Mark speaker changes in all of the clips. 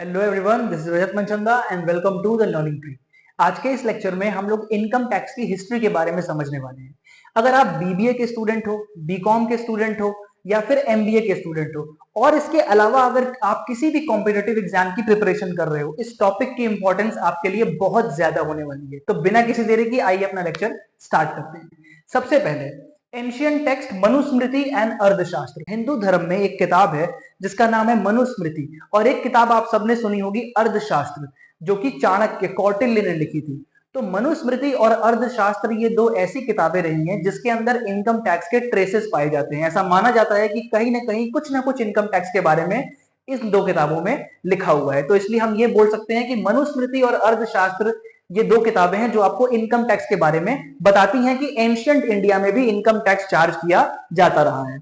Speaker 1: Hello everyone, this is Rajat Manchanda and welcome to the learning tree. आज के इस lecture में हम लोग इनकम टैक्स की हिस्ट्री के बारे में समझने वाले हैं। अगर आप बीबीए के स्टूडेंट हो, बीकॉम के स्टूडेंट हो या फिर एमबीए के स्टूडेंट हो और इसके अलावा अगर आप किसी भी कॉम्पिटिटिव एग्जाम की प्रिपरेशन कर रहे हो, इस टॉपिक की इंपॉर्टेंस आपके लिए बहुत ज्यादा होने वाली है। तो बिना किसी देरी की आइए अपना लेक्चर स्टार्ट करते हैं। सबसे पहले एंशियंट टेक्स्ट मनुस्मृति एंड अर्थशास्त्र। हिंदू धर्म में एक किताब है जिसका नाम है मनुस्मृति, और एक किताब आप सबने सुनी होगी अर्थशास्त्र, जो कि चाणक्य कौटिल्य ने लिखी थी। तो मनुस्मृति और अर्थशास्त्र ये दो ऐसी किताबें रही हैं जिसके अंदर इनकम टैक्स के ट्रेसेस पाए जाते हैं। ऐसा माना जाता है कि कहीं ना कुछ इनकम टैक्स के बारे में इस दो किताबों में लिखा हुआ है। तो इसलिए हम ये बोल सकते हैं कि मनुस्मृति और अर्थशास्त्र ये दो किताबें हैं जो आपको इनकम टैक्स के बारे में बताती हैं कि एंशियंट इंडिया में भी इनकम टैक्स चार्ज किया जाता रहा है।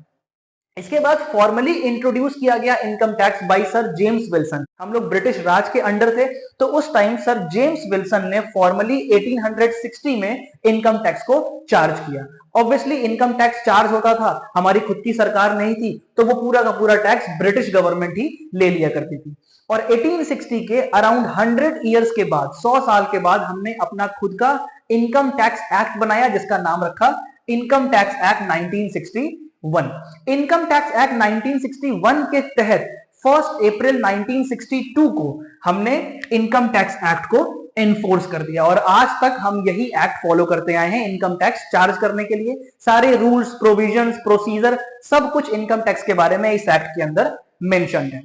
Speaker 1: इसके बाद फॉर्मली इंट्रोड्यूस किया गया income tax bye sir James Wilson. हम लोग ब्रिटिश राज के अंडर थे, तो उस टाइम सर जेम्स विल्सन ने फॉर्मली 1860 में इनकम टैक्स को चार्ज किया। ऑब्वियसली इनकम टैक्स चार्ज होता था, हमारी खुद की सरकार नहीं थी, तो वो पूरा का पूरा टैक्स ब्रिटिश गवर्नमेंट ही ले लिया करती थी। और 1860 के अराउंड 100 ईयर्स के बाद, 100 साल के बाद, हमने अपना खुद का इनकम टैक्स एक्ट बनाया जिसका नाम रखा income tax act 1961। Income tax act 1961 के तहत 1 अप्रैल 1962 को हमने इनकम टैक्स एक्ट को एनफोर्स कर दिया, और आज तक हम यही एक्ट फॉलो करते आए हैं इनकम टैक्स चार्ज करने के लिए। सारे रूल्स, प्रोविजंस, प्रोसीजर सब कुछ इनकम टैक्स के बारे में इस एक्ट के अंदर मेंशन है।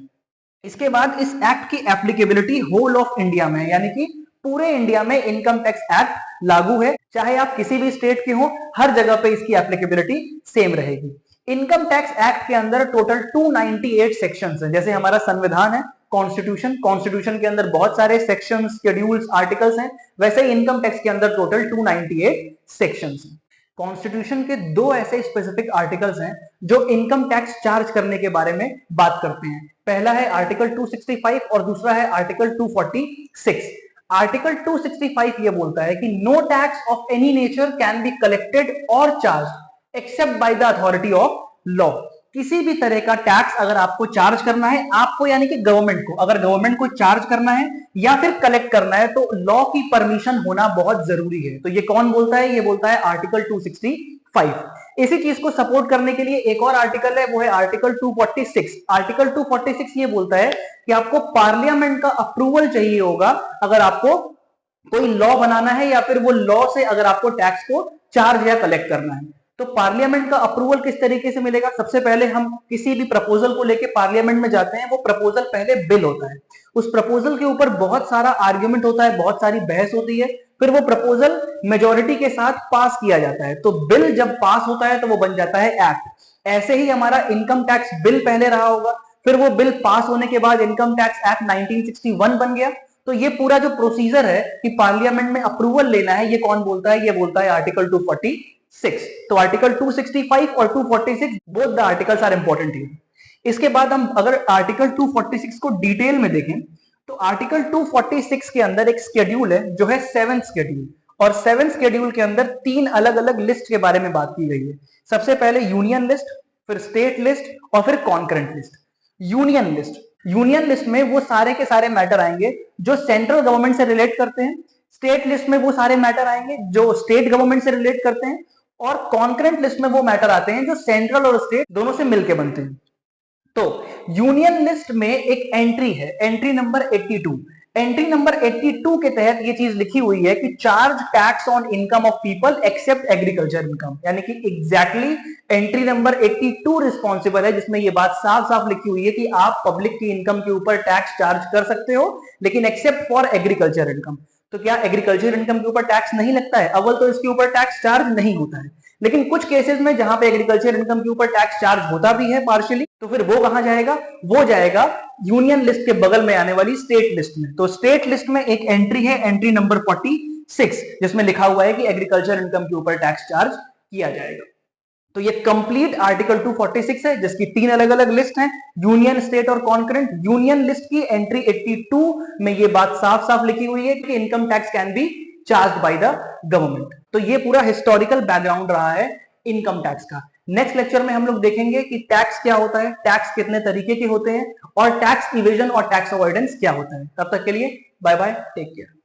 Speaker 1: इसके बाद इस एक्ट की एप्लीकेबिलिटी होल ऑफ इंडिया में, यानी कि पूरे इंडिया में इनकम टैक्स एक्ट लागू है। चाहे आप किसी भी स्टेट के हो, हर जगह पे इसकी एप्लीकेबिलिटी सेम रहेगी। इनकम टैक्स एक्ट के अंदर टोटल 298 सेक्शंस हैं। जैसे हमारा संविधान है, कॉन्स्टिट्यूशन के अंदर बहुत सारे सेक्शंस, शेड्यूल्स, आर्टिकल्स हैं, वैसे ही इनकम टैक्स के अंदर टोटल 298 सेक्शंस हैं। कॉन्स्टिट्यूशन के दो ऐसे स्पेसिफिक आर्टिकल्स हैं जो इनकम टैक्स चार्ज करने के बारे में बात करते हैं। पहला है आर्टिकल 265 और दूसरा है आर्टिकल 246। आर्टिकल 265 ये बोलता है कि no tax of any nature can be collected और charge except by the authority of law. किसी भी तरह का टैक्स अगर आपको चार्ज करना है, आपको यानी कि गवर्नमेंट को, अगर गवर्नमेंट को चार्ज करना है या फिर कलेक्ट करना है, तो लॉ की परमिशन होना बहुत जरूरी है। तो ये कौन बोलता है? ये बोलता है आर्टिकल 265। इसी चीज को सपोर्ट करने के लिए एक और आर्टिकल है, वो है आर्टिकल 246। आर्टिकल 246 ये बोलता है कि आपको पार्लियामेंट का अप्रूवल चाहिए होगा अगर आपको कोई लॉ बनाना है या फिर वो लॉ से अगर आपको टैक्स को चार्ज या कलेक्ट करना है। तो पार्लियामेंट का अप्रूवल किस तरीके से मिलेगा? सबसे पहले हम किसी भी प्रपोजल को लेके पार्लियामेंट में जाते हैं, वो प्रपोजल पहले बिल होता है, उस प्रपोजल के ऊपर बहुत सारा आर्ग्यूमेंट होता है, बहुत सारी बहस होती है, फिर वो प्रपोजल मेजोरिटी के साथ पास किया जाता है। तो बिल जब पास होता है तो वो बन जाता है एक्ट। ऐसे ही हमारा इनकम टैक्स बिल पहले रहा होगा, फिर वो बिल पास होने के बाद इनकम टैक्स एक्ट 1961 बन गया। तो ये पूरा जो प्रोसीजर है कि पार्लियामेंट में अप्रूवल लेना है, ये कौन बोलता है? ये बोलता है आर्टिकल 246। तो आर्टिकल 265 और 246 both the articles are important here. इसके बाद हम अगर आर्टिकल 246 को डिटेल में देखें तो आर्टिकल 246 के अंदर एक शेड्यूल है जो है 7th शेड्यूल, और 7th शेड्यूल के अंदर 3 अलग अलग लिस्ट के बारे में बात की गई है। सबसे पहले यूनियन लिस्ट, फिर स्टेट लिस्ट और फिर कॉन्करेंट लिस्ट। यूनियन लिस्ट में वो सारे के सारे मैटर आएंगे जो सेंट्रल गवर्नमेंट से रिलेट करते हैं। स्टेट लिस्ट में वो सारे मैटर आएंगे जो स्टेट गवर्नमेंट से रिलेट करते हैं, और कॉन्करेंट लिस्ट में वो मैटर आते हैं जो सेंट्रल और स्टेट दोनों से मिलकर बनते हैं। तो यूनियन लिस्ट में एक एंट्री है, एंट्री नंबर 82। एंट्री नंबर 82 के तहत ये चीज लिखी हुई है कि charge tax on income of people except agriculture income, यानी कि एग्जैक्टली एंट्री नंबर 82 रिस्पॉन्सिबल है जिसमें ये बात साफ साफ लिखी हुई है कि आप पब्लिक की इनकम के ऊपर टैक्स चार्ज कर सकते हो, लेकिन एक्सेप्ट फॉर एग्रीकल्चर इनकम। तो क्या एग्रीकल्चर इनकम के ऊपर टैक्स नहीं लगता है? अव्वल तो इसके ऊपर टैक्स चार्ज नहीं होता है, लेकिन कुछ केसेस में जहां पे एग्रीकल्चर इनकम के ऊपर टैक्स चार्ज होता भी है पार्शियली, तो फिर वो कहां जाएगा? वो जाएगा यूनियन लिस्ट के बगल में आने वाली स्टेट लिस्ट में। तो स्टेट लिस्ट में एक एंट्री है, एंट्री नंबर 46, जिसमें लिखा हुआ है कि एग्रीकल्चर इनकम के ऊपर टैक्स चार्ज किया जाएगा। तो ये कंप्लीट आर्टिकल 246 है जिसकी 3 अलग अलग लिस्ट हैं, यूनियन, स्टेट और कॉन्करेंट। यूनियन लिस्ट की एंट्री 82 में ये बात साफ साफ लिखी हुई है कि income tax can be charge by the government. तो ये पूरा हिस्टोरिकल बैकग्राउंड रहा है इनकम टैक्स का। नेक्स्ट लेक्चर में हम लोग देखेंगे कि टैक्स क्या होता है, टैक्स कितने तरीके के होते हैं और टैक्स इवेजन और टैक्स अवॉइडेंस क्या होता है। तब तक के लिए बाय बाय, टेक केयर।